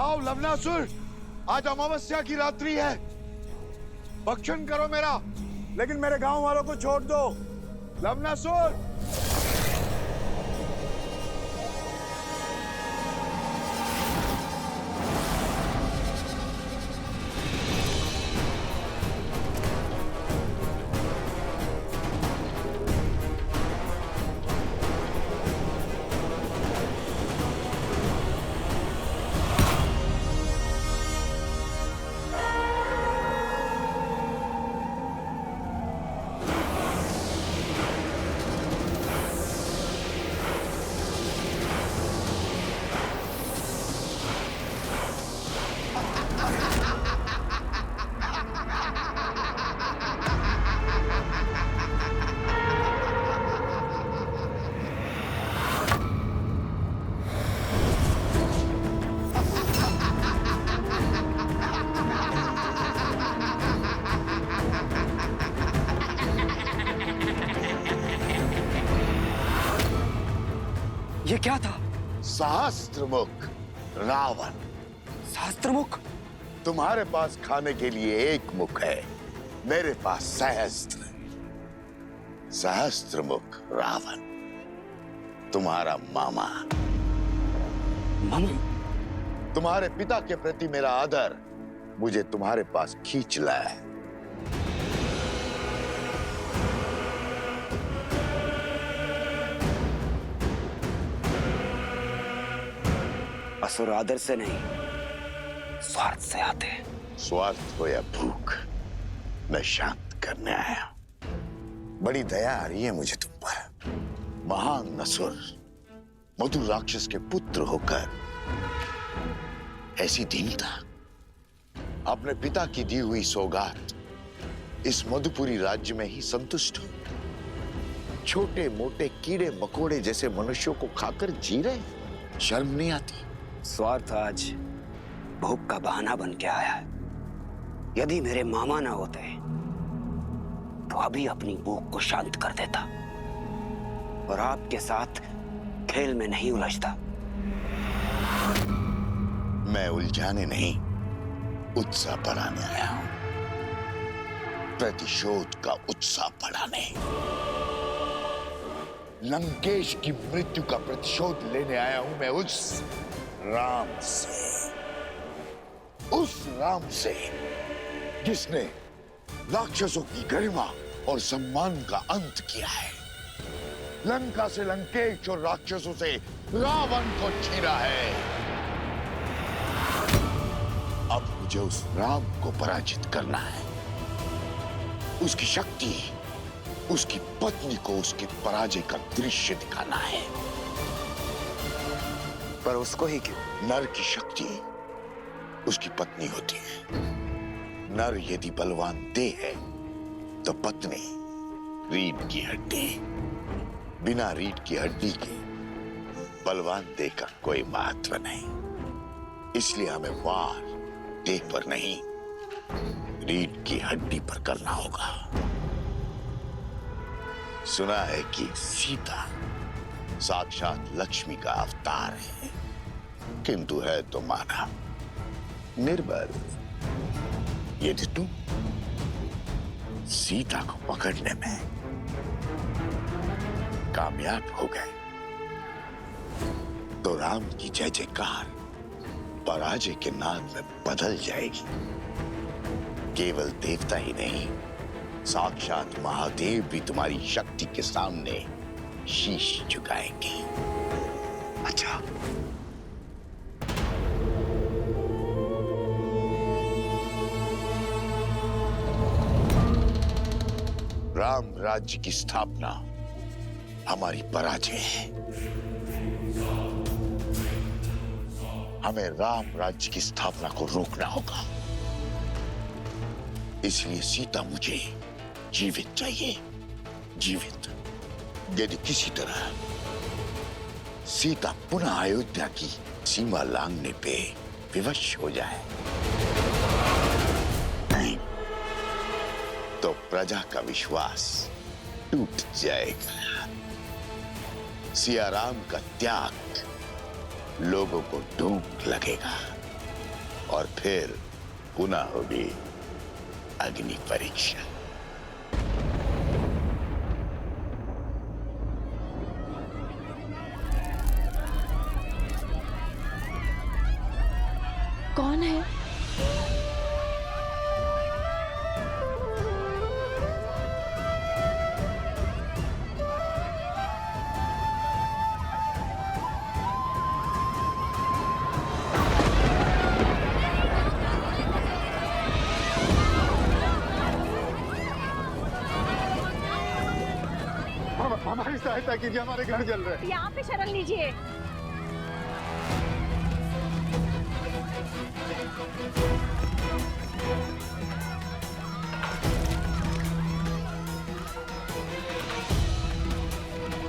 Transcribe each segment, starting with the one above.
आओ लवनासुर, आज अमावस्या की रात्रि है, भक्षण करो मेरा, लेकिन मेरे गांव वालों को छोड़ दो। लवनासुर। ये क्या था? सहस्त्रमुख रावण। सहस्त्रमुख? तुम्हारे पास खाने के लिए एक मुख है, मेरे पास सहस्त्र। सहस्त्रमुख रावण तुम्हारा मामा। मामा? तुम्हारे पिता के प्रति मेरा आदर मुझे तुम्हारे पास खींच लाया। असुर आदर से नहीं, स्वार्थ से आते हैं। स्वार्थ हो या भूख, मैं शांत करने आया हूं। बड़ी दया आ रही है मुझे तुम पर। महान असुर, मधुर राक्षस के पुत्र होकर ऐसी दीनता। अपने पिता की दी हुई सौगात इस मधुपुरी राज्य में ही संतुष्ट हो। छोटे मोटे कीड़े मकोड़े जैसे मनुष्यों को खाकर जी रहे, शर्म नहीं आती? स्वार्थ आज भूख का बहाना बन के आया है। यदि मेरे मामा ना होते तो अभी अपनी भूख को शांत कर देता और आपके साथ खेल में नहीं उलझता। मैं उलझाने नहीं, उत्साह बढ़ाने आया हूं। प्रतिशोध का उत्साह बढ़ाने। लंकेश की मृत्यु का प्रतिशोध लेने आया हूं मैं उस राम से, उस राम से जिसने राक्षसों की गरिमा और सम्मान का अंत किया है, लंका से लंकेश और राक्षसों से रावण को छीना है। अब मुझे उस राम को पराजित करना है, उसकी शक्ति, उसकी पत्नी को उसकी पराजय का दृश्य दिखाना है। पर उसको ही क्यों? नर की शक्ति उसकी पत्नी होती है। नर यदि बलवान देह है तो पत्नी रीढ़ की हड्डी। बिना रीढ़ की हड्डी के बलवान देह का कोई महत्व नहीं। इसलिए हमें वार देह पर नहीं, रीढ़ की हड्डी पर करना होगा। सुना है कि सीता साक्षात लक्ष्मी का अवतार है, किंतु है तो माना निर्बल। यदि तुम सीता को पकड़ने में कामयाब हो गए तो राम की जय जयकार पराजय के नाद में बदल जाएगी। केवल देवता ही नहीं, साक्षात महादेव भी तुम्हारी शक्ति के सामने शीश झुकाएंगे। अच्छा, राम राज्य की स्थापना हमारी पराजय है। हमें राम राज्य की स्थापना को रोकना होगा। इसलिए सीता मुझे जीवित चाहिए, जीवित। यदि किसी तरह सीता पुनः अयोध्या की सीमा लांघने पे विवश हो जाए नहीं तो प्रजा का विश्वास टूट जाएगा। सिया राम का त्याग लोगों को ढूंढ लगेगा। और फिर पुनः होगी अग्नि परीक्षा। कौन है? हमारी सहायता कीजिए, हमारे घर जल रहे हैं। यहाँ पे शरण लीजिए।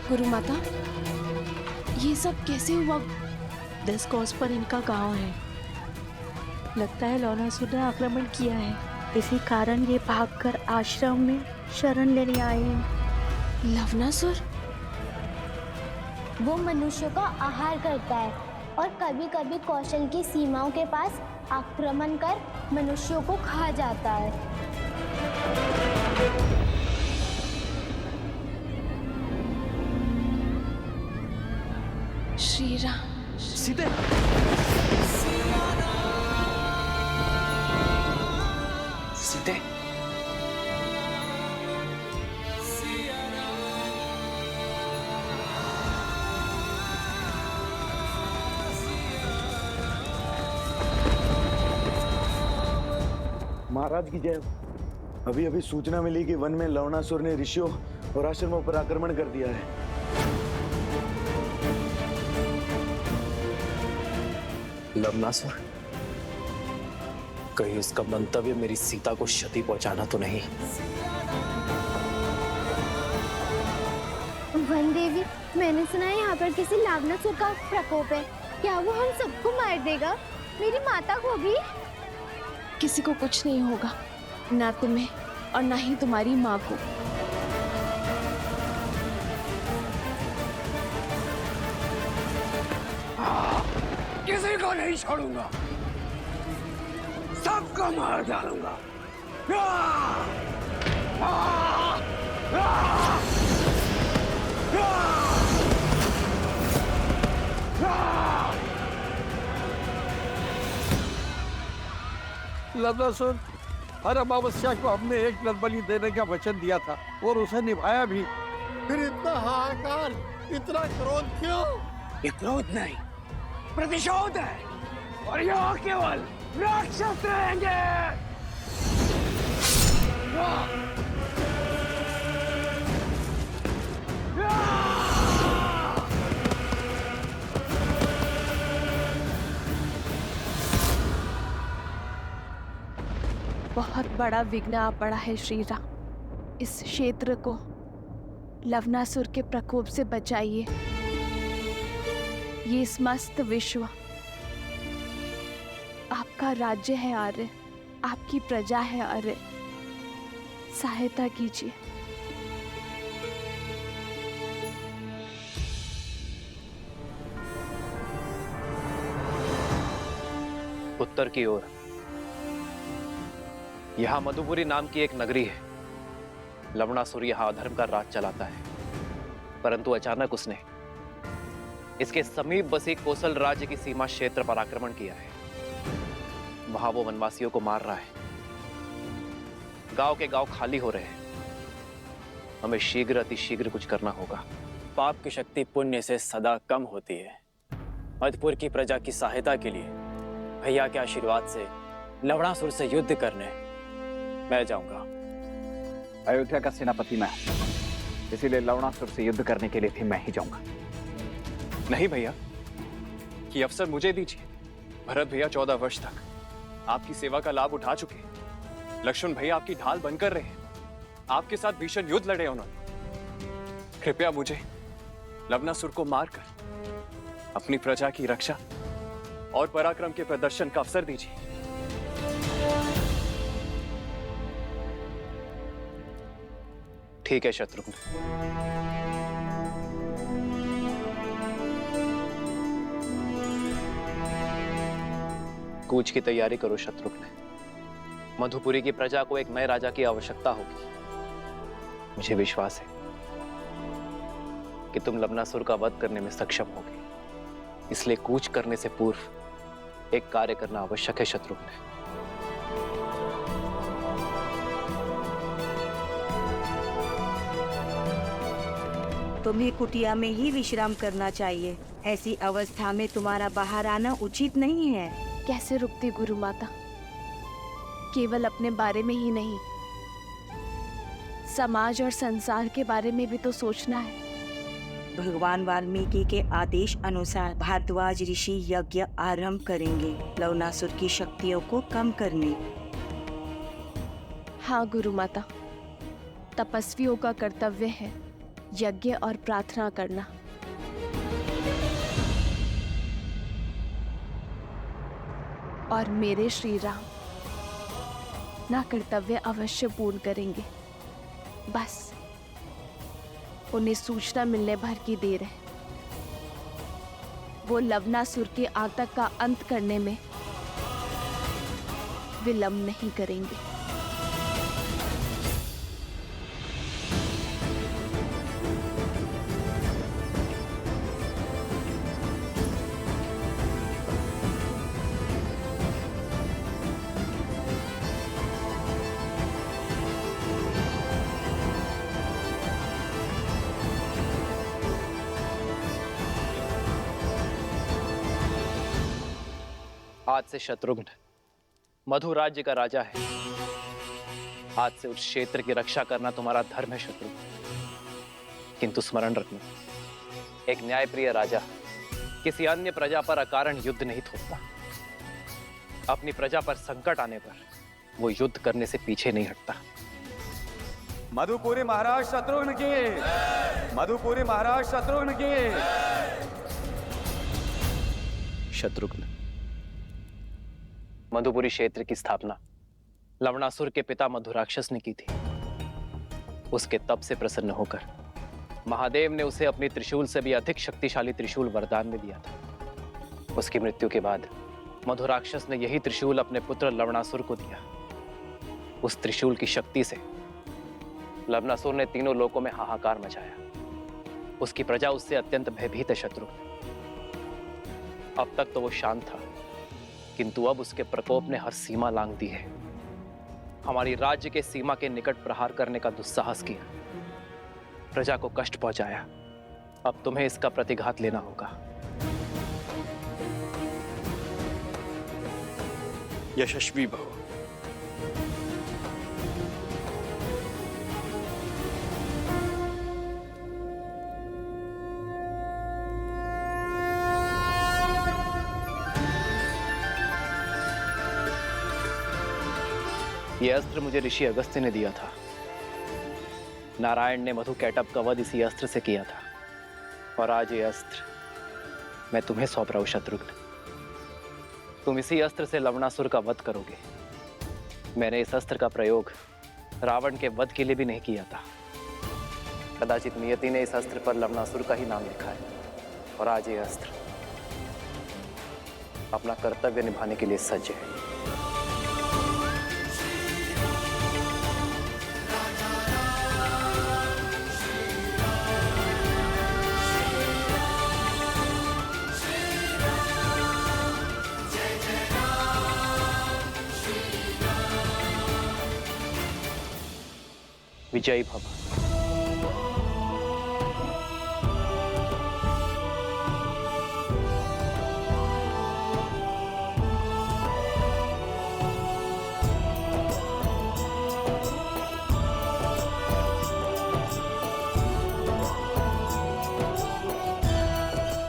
गुरु माता, ये सब कैसे हुआ? 10 कोस पर इनका गांव है। लगता है लवणासुर ने आक्रमण किया है। इसी कारण ये भागकर आश्रम में शरण लेने आए हैं। लवणासुर? वो मनुष्यों का आहार करता है और कभी कभी कौशल की सीमाओं के पास आक्रमण कर मनुष्यों को खा जाता है। श्री राम। सीते, सीते, महाराज की जय। अभी अभी सूचना मिली कि वन में लवणासुर ने ऋषियों और आश्रमों पर आक्रमण कर दिया है। लवणासुर, कहीं उसका मंतव्य मेरी सीता को क्षति पहुंचाना तो नहीं? वन देवी, मैंने सुना है यहाँ पर किसी लवणासुर का प्रकोप है। क्या वो हम सबको मार देगा? मेरी माता को भी? किसी को कुछ नहीं होगा, ना तुम्हें और ना ही तुम्हारी माँ को। किसी को नहीं छोड़ूंगा, सबको मार डालूंगा। लवणासुर, हर अमावस्या को हमने एक नर बलि देने का वचन दिया था और उसे निभाया भी। फिर इतना हाहाकार, इतना क्रोध क्यों? ये क्रोध नहीं, प्रतिशोध है। और यहाँ केवल राक्षस रहेंगे। बहुत बड़ा विघ्न आ पड़ा है श्री राम। इस क्षेत्र को लवणासुर के प्रकोप से बचाइए। ये समस्त विश्व आपका राज्य है आर्य, आपकी प्रजा है आर्य। सहायता कीजिए। उत्तर की ओर यहां मधुपुरी नाम की एक नगरी है। लवणासुर यहां अधर्म का राज चलाता है, परंतु अचानक उसने इसके समीप बसी कोसल राज्य की सीमा क्षेत्र पर आक्रमण किया है। वहां वो वनवासियों को मार रहा है। गांव के गांव खाली हो रहे हैं। हमें शीघ्र अतिशीघ्र कुछ करना होगा। पाप की शक्ति पुण्य से सदा कम होती है। मधुपुर की प्रजा की सहायता के लिए भैया के आशीर्वाद से लवणासुर से युद्ध करने मैं जाऊंगा। अयोध्या का सेनापति मैं, इसीलिए लवणासुर से युद्ध करने के लिए भी मैं ही जाऊंगा। नहीं भैया, ये अवसर मुझे दीजिए। भरत भैया 14 वर्ष तक आपकी सेवा का लाभ उठा चुके हैं। लक्ष्मण भैया आपकी ढाल बनकर रहे हैं। आपके साथ भीषण युद्ध लड़े उन्होंने। कृपया मुझे लवणासुर को मारकर अपनी प्रजा की रक्षा और पराक्रम के प्रदर्शन का अवसर दीजिए। ठीक है शत्रुघ्न, कूच की तैयारी करो शत्रुघ्न। मधुपुरी की प्रजा को एक नए राजा की आवश्यकता होगी। मुझे विश्वास है कि तुम लवणासुर का वध करने में सक्षम होगे। इसलिए कूच करने से पूर्व एक कार्य करना आवश्यक है शत्रुघ्न। तुम्हें कुटिया में ही विश्राम करना चाहिए। ऐसी अवस्था में तुम्हारा बाहर आना उचित नहीं है। कैसे रुकती गुरु माता? केवल अपने बारे में ही नहीं, समाज और संसार के बारे में भी तो सोचना है। भगवान वाल्मीकि के आदेश अनुसार भारद्वाज ऋषि यज्ञ आरंभ करेंगे लवणासुर की शक्तियों को कम करने। हाँ गुरु माता, तपस्वियों का कर्तव्य है यज्ञ और प्रार्थना करना। और मेरे श्री राम ना कर्तव्य अवश्य पूर्ण करेंगे। बस उन्हें सूचना मिलने भर की देर है। वो लवणासुर के आतंक का अंत करने में विलंब नहीं करेंगे। आज से शत्रुघ्न मधु राज्य का राजा है। आज से उस क्षेत्र की रक्षा करना तुम्हारा धर्म है शत्रुघ्न। किंतु स्मरण रखना, एक न्यायप्रिय राजा किसी अन्य प्रजा पर अकारण युद्ध नहीं थोपता। अपनी प्रजा पर संकट आने पर वो युद्ध करने से पीछे नहीं हटता। मधुपुरी महाराज शत्रुघ्न की, मधुपुरी महाराज शत्रुघ्न की। शत्रुघ्न, मधुपुरी क्षेत्र की स्थापना लवणासुर के पिता मधुराक्षस ने की थी। उसके तप से प्रसन्न होकर महादेव ने उसे अपनी त्रिशूल से भी अधिक शक्तिशाली त्रिशूल वरदान में दिया था। उसकी मृत्यु के बाद मधुराक्षस ने यही त्रिशूल अपने पुत्र लवणासुर को दिया। उस त्रिशूल की शक्ति से लवणासुर ने तीनों लोकों में हाहाकार मचाया। उसकी प्रजा उससे अत्यंत भयभीत है शत्रुघ्न। अब तक तो वो शांत था, किंतु अब उसके प्रकोप ने हर सीमा लांघ दी है। हमारी राज्य के सीमा के निकट प्रहार करने का दुस्साहस किया, प्रजा को कष्ट पहुंचाया। अब तुम्हें इसका प्रतिघात लेना होगा। यशस्वी भव। यह अस्त्र मुझे ऋषि अगस्त्य ने दिया था। नारायण ने मधु कैटभ का वध इसी अस्त्र से किया था, और आज ये अस्त्र मैं तुम्हें सौंप रहा हूं शत्रुघ्न। तुम इसी अस्त्र से लवणासुर का वध करोगे। मैंने इस अस्त्र का प्रयोग रावण के वध के लिए भी नहीं किया था। कदाचित नियति ने इस अस्त्र पर लवणासुर का ही नाम लिखा है, और आज ये अस्त्र अपना कर्तव्य निभाने के लिए सज्ज है। विजयी भव।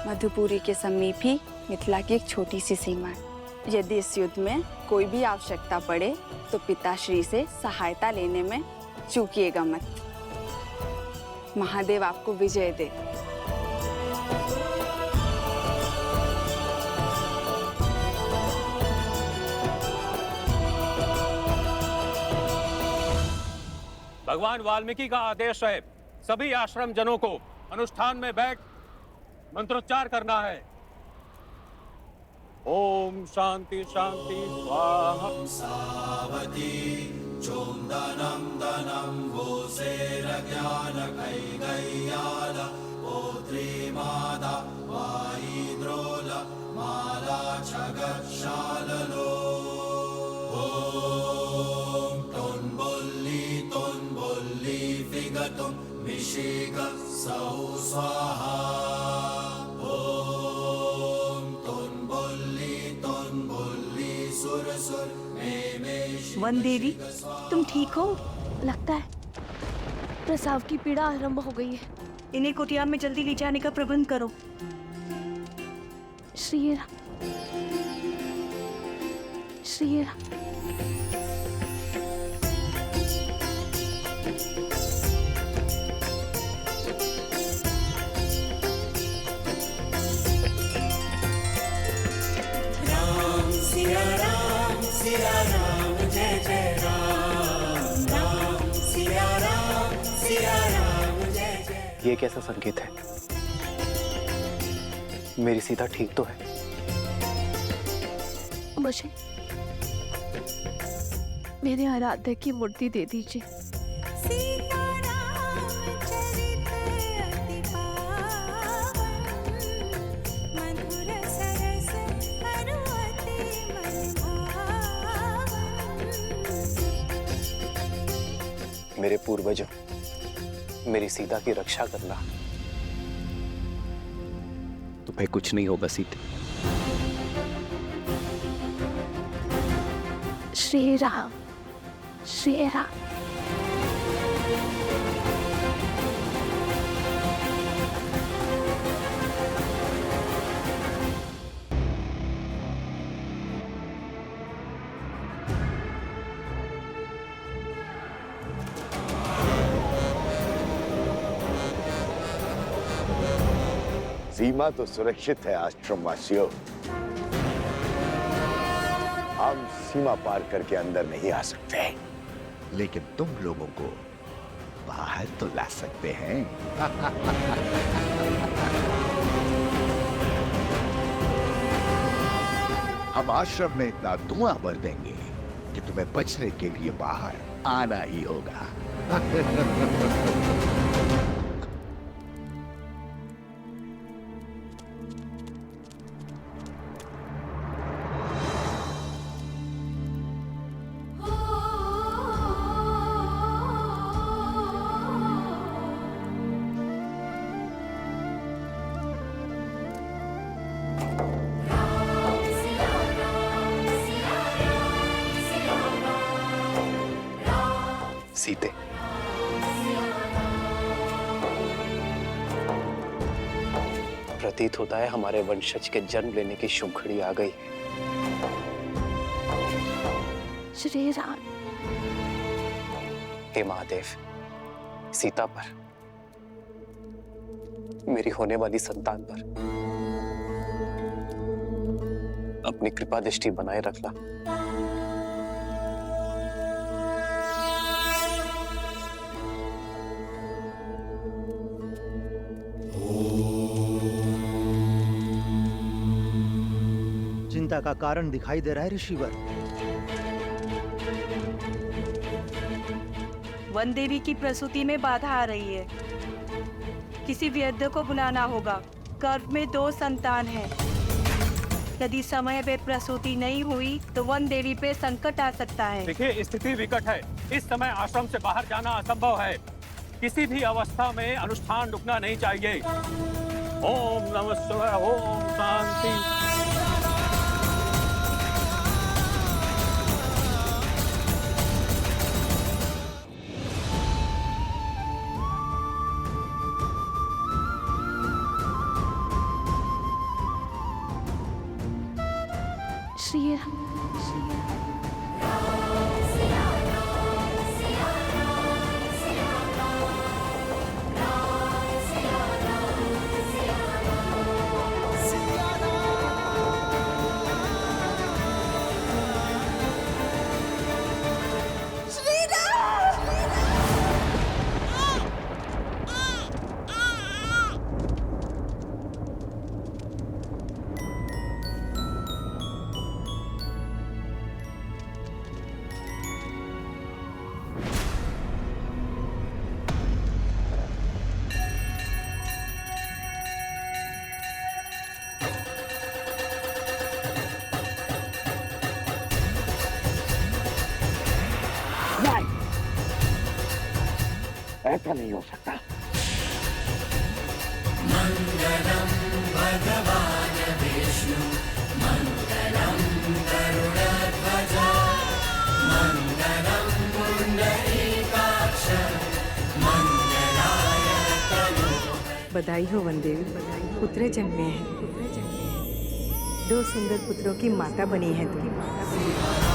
मधुपुरी के समीप ही मिथिला की एक छोटी सी सीमा है। यदि इस युद्ध में कोई भी आवश्यकता पड़े तो पिताश्री से सहायता लेने में चूकिएगा मत। महादेव आपको विजय दे। भगवान वाल्मीकि का आदेश है, सभी आश्रम जनों को अनुष्ठान में बैठ मंत्रोच्चार करना है। ओम शांति शांति स्वाहा। वन देवी, तुम ठीक हो? लगता है प्रसव की पीड़ा आरंभ हो गई है। इन्हें कुटिया में जल्दी ले जाने का प्रबंध करो। श्री राम, श्री राम। ये कैसा संकेत है? मेरी सीता ठीक तो है? मुझे मेरे आराध्य की मूर्ति दे दीजिए। मेरे पूर्वजों, मेरी सीता की रक्षा करना। तुम्हें कुछ नहीं होगा सीते। श्री राम, श्री राम। सीमा तो सुरक्षित है आश्रमवासियों। हम सीमा पार करके अंदर नहीं आ सकते, लेकिन तुम लोगों को बाहर तो ला सकते हैं। हम आश्रम में इतना धुआं भर देंगे कि तुम्हें बचने के लिए बाहर आना ही होगा। सीते, प्रतीत होता है हमारे वंशज के जन्म लेने की शुभ घड़ी आ गई। श्री राम। हे महादेव, सीता पर, मेरी होने वाली संतान पर अपनी कृपा दृष्टि बनाए रखना। चिंता का कारण दिखाई दे रहा है ऋषिवर। वन देवी की प्रसूति में बाधा आ रही है। किसी वैद्य को बुलाना होगा। गर्भ में 2 संतान हैं। यदि समय पे प्रसूति नहीं हुई तो वन देवी पे संकट आ सकता है। देखिए, स्थिति विकट है। इस समय आश्रम से बाहर जाना असंभव है। किसी भी अवस्था में अनुष्ठान रुकना नहीं चाहिए। ओम नमः शिवाय। ओम शांति। श्री राम, श्री राम। ऐसा नहीं हो सकता। बधाई हो वनदेवी, पुत्र जन्मे हैं। 2 सुंदर पुत्रों की माता बनी है तुम।